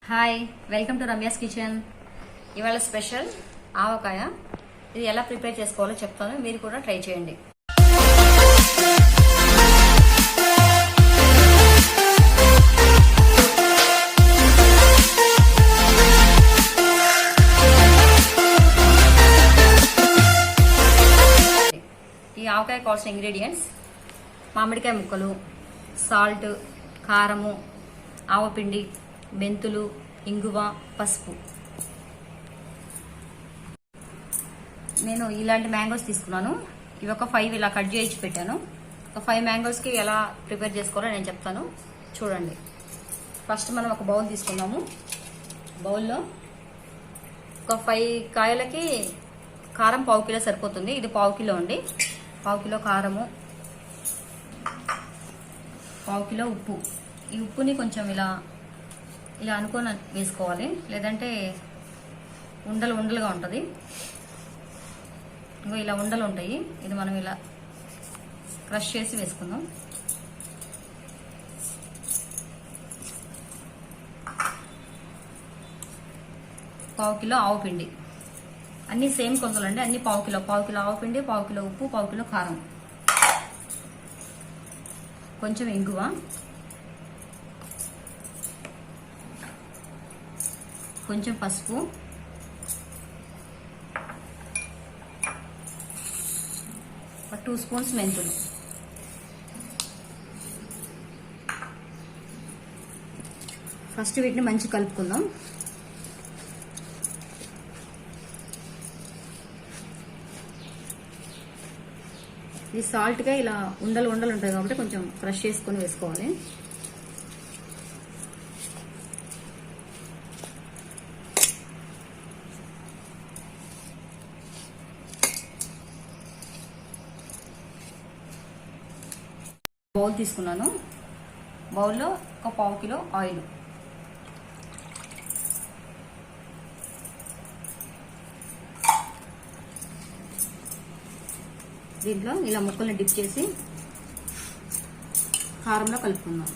Hi, welcome to Ramya's kitchen. ఇవాళ special ఆవకాయ. ఇది ఎలా ప్రిపేర్ చేసుకోవాలో చెప్తాను, మీరు కూడా ట్రై చేయండి. ఈ ఆవకాయ కావాల్సిన ఇంగ్రీడియంట్స్: మామిడికాయ ముక్కలు, సాల్ట్, కారము, ఆవపిండి, మెంతులు, ఇంగువ, పసుపు. నేను ఇలాంటి మ్యాంగోస్ తీసుకున్నాను. ఇవి ఒక 5 ఇలా కట్ చేయించి పెట్టాను. ఒక 5 మ్యాంగోస్కి ఎలా ప్రిపేర్ చేసుకోవాలో నేను చెప్తాను, చూడండి. ఫస్ట్ మనం ఒక బౌల్ తీసుకున్నాము. బౌల్లో ఒక 5 కాయలకి కారం 1/2 కిలో సరిపోతుంది. ఇది 1/2 కిలో అండి. 1/2 కిలో కారము, 1/2 కిలో ఉప్పు. ఈ ఉప్పుని కొంచెం ఇలా అనుకొని వేసుకోవాలి, లేదంటే ఉండలుగా ఉంటుంది. ఇంకో ఇలా ఉండలు ఉంటాయి. ఇది మనం ఇలా క్రష్ చేసి వేసుకుందాం. పావు కిలో ఆవుపిండి, అన్ని సేమ్ కొలతలు అండి. అన్ని 1/2 కిలో ఆవుపిండి, 1/2 కిలో ఉప్పు, 1/2 కిలో కారం, కొంచెం ఇంగువ, కొంచెం పసుపు, ఒక 2 స్పూన్స్ మెంతులు. ఫస్ట్ వీటిని మంచి కలుపుకుందాం. ఇది సాల్ట్గా ఇలా ఉండలు ఉంటాయి కాబట్టి కొంచెం క్రష్ చేసుకొని వేసుకోవాలి. బౌల్ తీసుకున్నాను. బౌల్లో ఒక 1/2 కిలో ఆయిల్, దీంట్లో ఇలా ముక్కల్ని డిప్ చేసి కారంలో కలుపుకుందాం.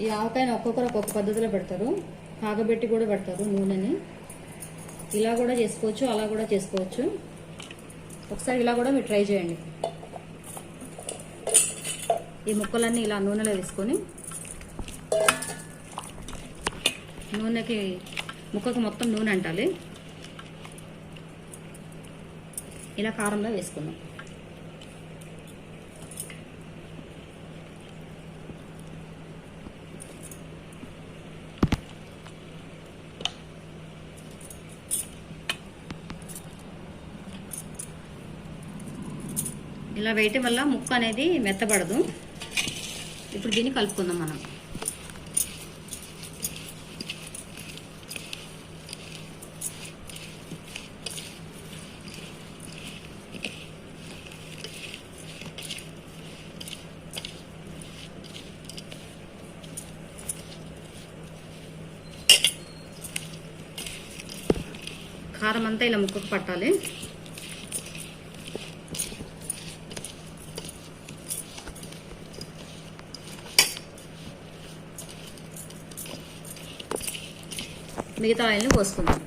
ఈ ఆవకాయని ఒక్కొక్కరు ఒక్కొక్క పద్ధతిలో పెడతారు. కాగబెట్టి కూడా పెడతారు నూనెని. ఇలా కూడా చేసుకోవచ్చు, అలా కూడా చేసుకోవచ్చు. ఒకసారి ఇలా కూడా మీరు ట్రై చేయండి. ఈ ముక్కలన్నీ ఇలా నూనెలో వేసుకొని, ముక్కకు మొత్తం నూనె అంటాలి. ఇలా కారంలో వేసుకుందాం. ఇలా వేయటం వల్ల ముక్క అనేది మెత్తబడదు. ఇప్పుడు దీన్ని కలుపుకుందాం మనం. కారం అంతా ఇలా ముక్కకు పట్టాలి. మిగతా ఆయిల్ని పోసుకుందాం.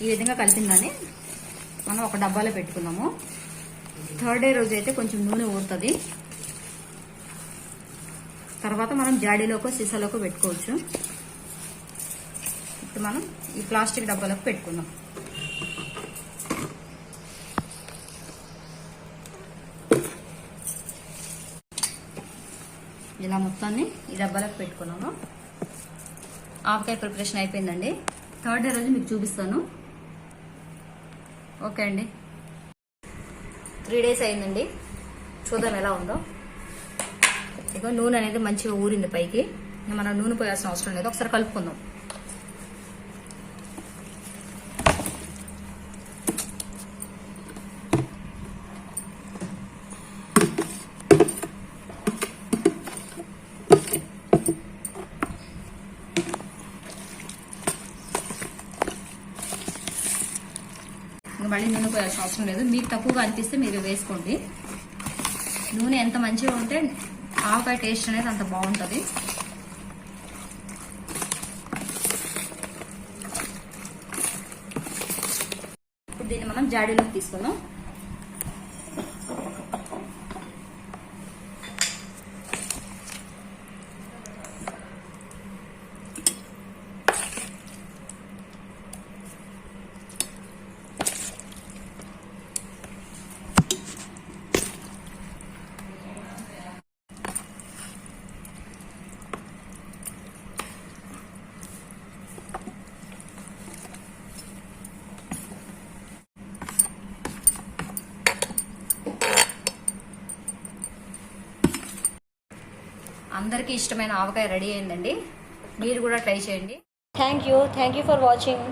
ఈ విధంగా కలిపిందని మనం ఒక డబ్బాలో పెట్టుకుందాము. 3rd డే రోజు అయితే కొంచెం నూనె ఊరుతుంది. తర్వాత మనం జాడీలోకో సీసాలోకో పెట్టుకోవచ్చు. ఇప్పుడు మనం ఈ ప్లాస్టిక్ డబ్బాలోకి పెట్టుకుందాం. ఇలా మొత్తాన్ని ఈ డబ్బాలోకి పెట్టుకున్నాను. ఆవకాయ ప్రిపరేషన్ అయిపోయిందండి. థర్డ్ డే రోజు మీకు చూపిస్తాను. ఓకే అండి, 3 days అయిందండి. చూద్దాం ఎలా ఉందో. ఇక నూనె అనేది మంచిగా ఊరింది పైకి. మనం నూనె పోయాల్సిన అవసరం లేదు. ఒకసారి కలుపుకుందాం. మళ్ళీ నూనె పోయాల్సిన అవసరం లేదు. మీకు తక్కువగా అనిపిస్తే మీరు వేసుకోండి. నూనె ఎంత మంచిగా ఉంటే ఆవకాయ టేస్ట్ అనేది అంత బాగుంటుంది. ఇప్పుడు దీన్ని మనం జాడీలోకి తీసుకుందాం. అందరికీ ఇష్టమైన ఆవకాయ రెడీ అయిందండి. మీరు కూడా ట్రై చేయండి. Thank you for watching.